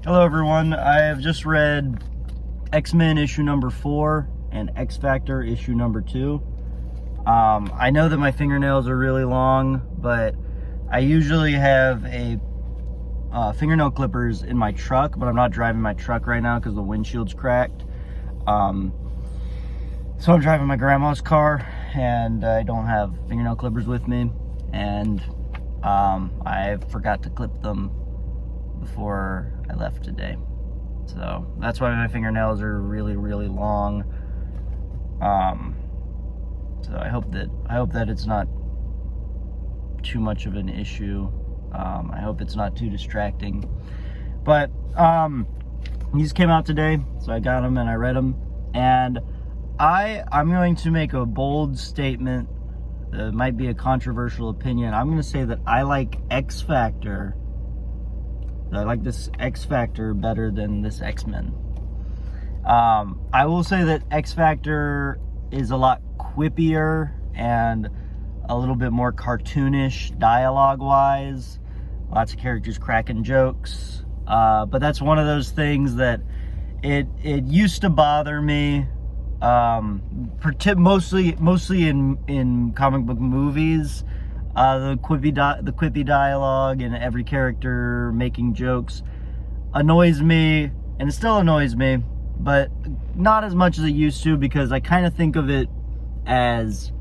Hello everyone, I have just read X-Men issue number 4 and X-Factor issue number 2. I know that my fingernails are really long, but I usually have a fingernail clippers in my truck, but I'm not driving my truck right now because the windshield's cracked. So I'm driving my grandma's car and I don't have fingernail clippers with me, and I forgot to clip them before I left today. So that's why my fingernails are really, really long. So I hope that it's not too much of an issue. I hope it's not too distracting. But these came out today, so I got them and I read them, and I'm going to make a bold statement. It might be a controversial opinion. I'm going to say that I like X-Factor. I like this X-Factor better than this X-Men. I will say that X-Factor is a lot quippier and a little bit more cartoonish dialogue-wise. Lots of characters cracking jokes. But that's one of those things that it used to bother me. Mostly in comic book movies. The quippy dialogue and every character making jokes annoys me, and it still annoys me, but not as much as it used to, because I kind of think of it as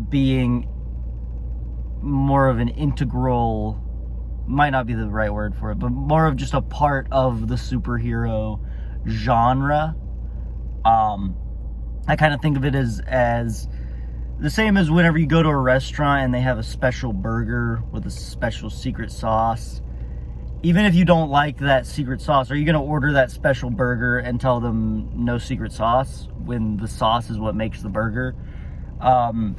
being more of an integral, might not be the right word for it, but more of just a part of the superhero genre. I kind of think of it as the same as whenever you go to a restaurant and they have a special burger with a special secret sauce. Even if you don't like that secret sauce, are you going to order that special burger and tell them no secret sauce when the sauce is what makes the burger? And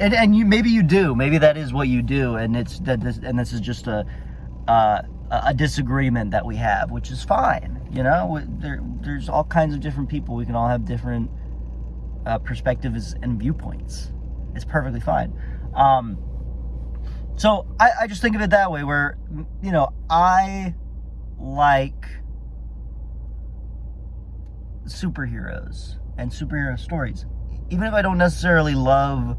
maybe you do. Maybe that is what you do, and this is just a disagreement that we have, which is fine. You know, there's all kinds of different people. We can all have different perspectives and viewpoints. It's perfectly fine. So I just think of it that way, where, you know, I like superheroes and superhero stories, even if I don't necessarily love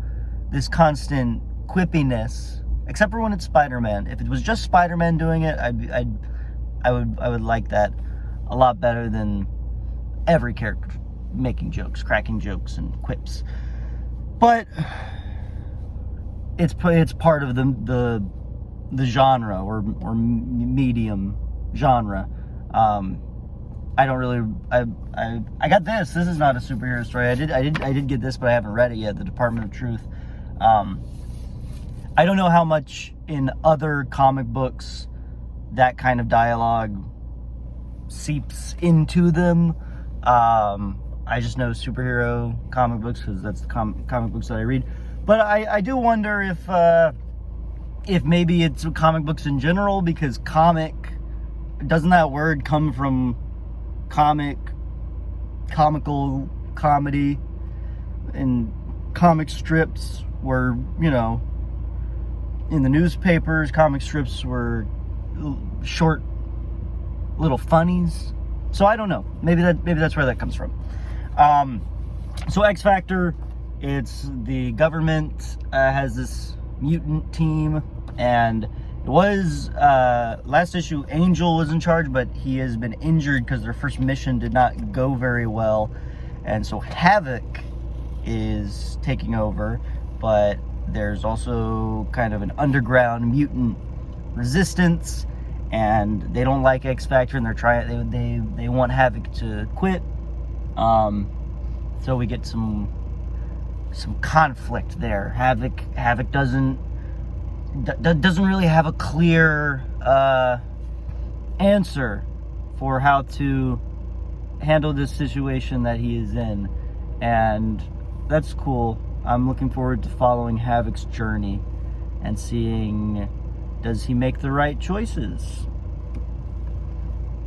this constant quippiness, except for when it's Spider-Man. If it was just Spider-Man doing it, I would like that a lot better than every character making jokes, cracking jokes, and quips. But it's part of the genre or medium genre. I don't really. I got this. This is not a superhero story. I did get this, but I haven't read it yet. The Department of Truth. I don't know how much in other comic books that kind of dialogue seeps into them. I just know superhero comic books because that's the comic books that I read. But I do wonder if maybe it's comic books in general, because doesn't that word come from comical comedy, and comic strips were, you know, in the newspapers, comic strips were short little funnies. So I don't know. Maybe that's where that comes from. So X-Factor, it's the government has this mutant team, and it was last issue Angel was in charge, but he has been injured because their first mission did not go very well, and so Havoc is taking over. But there's also kind of an underground mutant resistance, and they don't like X-Factor, and they want Havoc to quit. So we get some conflict there. Havoc doesn't really have a clear answer for how to handle this situation that he is in, and that's cool. I'm looking forward to following Havoc's journey and seeing, does he make the right choices?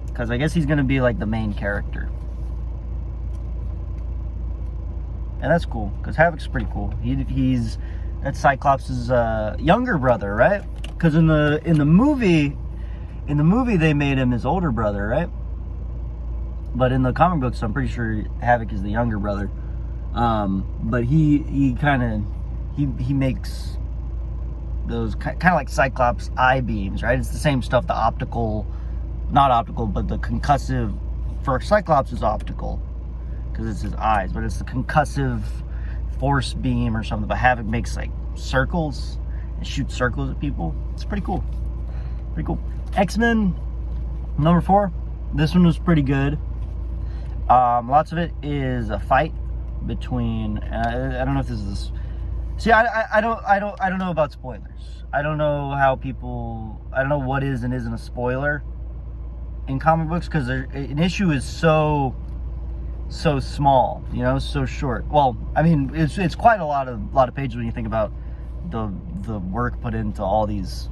Because I guess he's going to be like the main character. And that's cool, because Havoc's pretty cool. That's Cyclops' younger brother, right? Because in the movie, In the movie, they made him his older brother, right? But in the comic books, I'm pretty sure Havoc is the younger brother. But he makes those kind of like Cyclops eye beams, right? It's the same stuff. The optical, not optical, but the concussive for Cyclops is optical because it's his eyes, but it's the concussive force beam or something. But Havoc makes like circles and shoots circles at people. It's pretty cool. Pretty cool. X-Men number 4. This one was pretty good. Lots of it is a fight between. I don't know if this is. See, I don't know about spoilers. I don't know how people. I don't know what is and isn't a spoiler in comic books because an issue is so small, you know, so short. Well, I mean, it's quite a lot of pages when you think about the work put into all these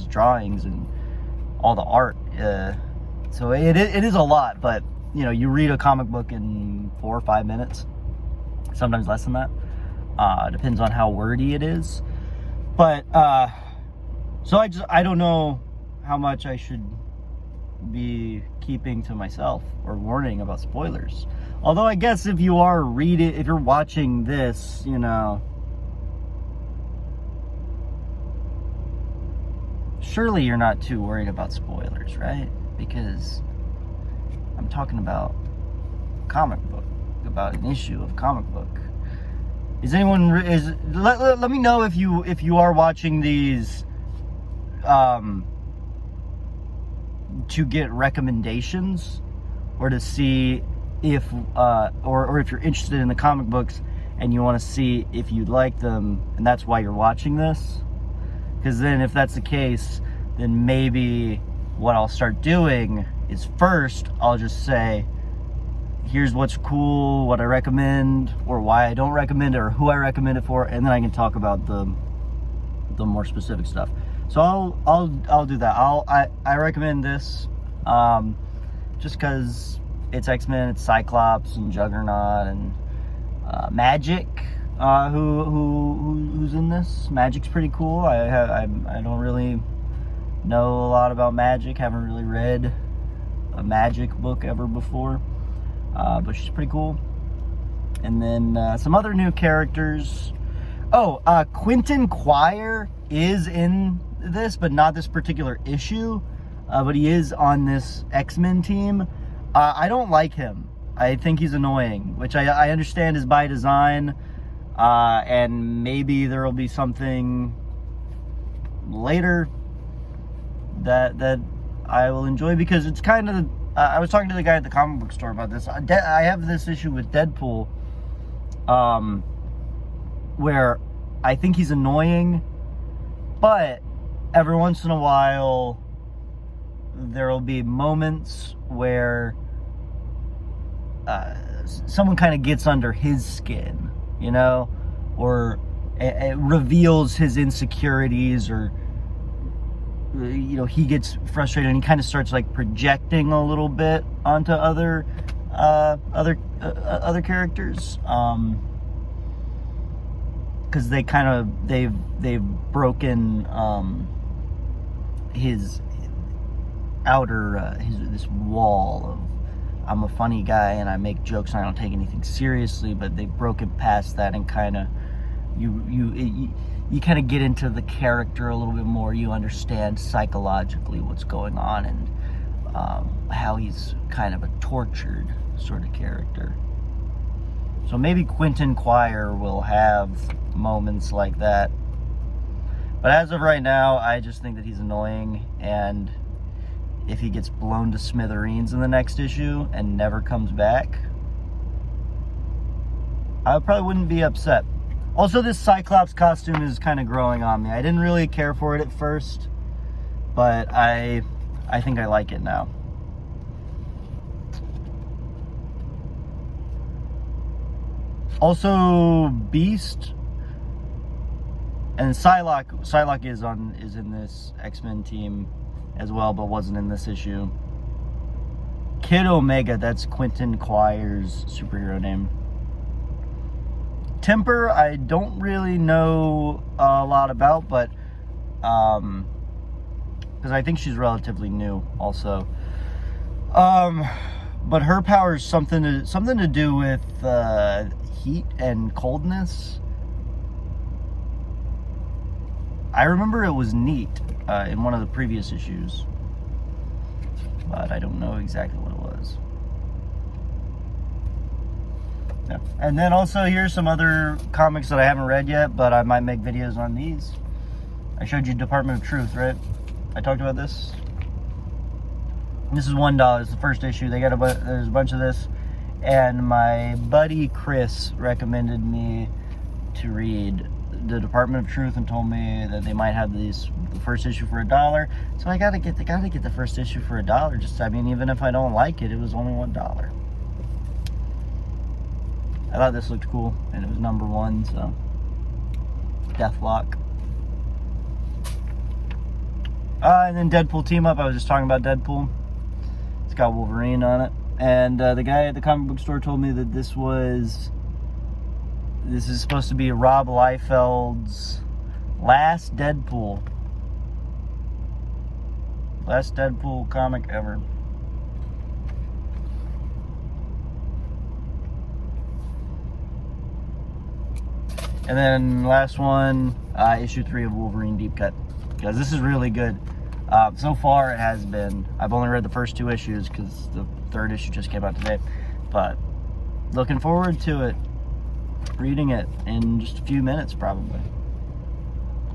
drawings and all the art. So it is a lot, but you know, you read a comic book in 4 or 5 minutes, sometimes less than that. Depends on how wordy it is. But so I don't know how much I should be keeping to myself or warning about spoilers. Although I guess if you're watching this, you know, surely you're not too worried about spoilers, right? Because I'm talking about comic book, about an issue of comic book. Let me know if you are watching these to get recommendations or to see if or if you're interested in the comic books and you want to see if you like them and that's why you're watching this. Because then if that's the case, then maybe what I'll start doing is first I'll just say, here's what's cool, what I recommend, or why I don't recommend it, or who I recommend it for, and then I can talk about the more specific stuff. So I'll do that. I recommend this just because it's X-Men, it's Cyclops and Juggernaut and Magic. Who's in this? Magic's pretty cool. I don't really know a lot about Magic. Haven't really read a Magic book ever before. But she's pretty cool. And then some other new characters. Oh, Quentin Quire is in this, but not this particular issue. But he is on this X-Men team. I don't like him. I think he's annoying, which I understand is by design. And maybe there will be something later that I will enjoy because it's kind of. I was talking to the guy at the comic book store about this. I have this issue with Deadpool, where I think he's annoying, but every once in a while there will be moments where someone kind of gets under his skin, you know, or it reveals his insecurities, or you know, he gets frustrated and he kind of starts like projecting a little bit onto other characters, because they've broken his outer this wall of I'm a funny guy and I make jokes and I don't take anything seriously, but they've broken past that and kind of you kind of get into the character a little bit more. You understand psychologically what's going on and how he's kind of a tortured sort of character. So maybe Quentin Quire will have moments like that. But as of right now, I just think that he's annoying, and if he gets blown to smithereens in the next issue and never comes back, I probably wouldn't be upset. Also, this Cyclops costume is kind of growing on me. I didn't really care for it at first, but I think I like it now. Also, Beast and Psylocke is in this X-Men team as well, but wasn't in this issue. Kid Omega, that's Quentin Quire's superhero name. Temper, I don't really know a lot about, but because I think she's relatively new also. But her power is something to do with heat and coldness. I remember it was neat in one of the previous issues, but I don't know exactly what it was. Yeah. And then also here's some other comics that I haven't read yet, but I might make videos on these. I showed you Department of Truth, right? I talked about this. This is $1. It's the first issue. They got there's a bunch of this, and my buddy Chris recommended me to read the Department of Truth and told me that they might have the first issue for $1. So I gotta get the first issue for $1. Just, I mean, even if I don't like it, it was only $1. I thought this looked cool, and it was #1, so Deathlock. And then Deadpool team up. I was just talking about Deadpool. It's got Wolverine on it, and the guy at the comic book store told me that this is supposed to be Rob Liefeld's last Deadpool comic ever. And then last one, issue 3 of Wolverine Deep Cut, because this is really good. So far it has been. I've only read the first 2 issues because the 3rd issue just came out today, but looking forward to it. Reading it in just a few minutes probably.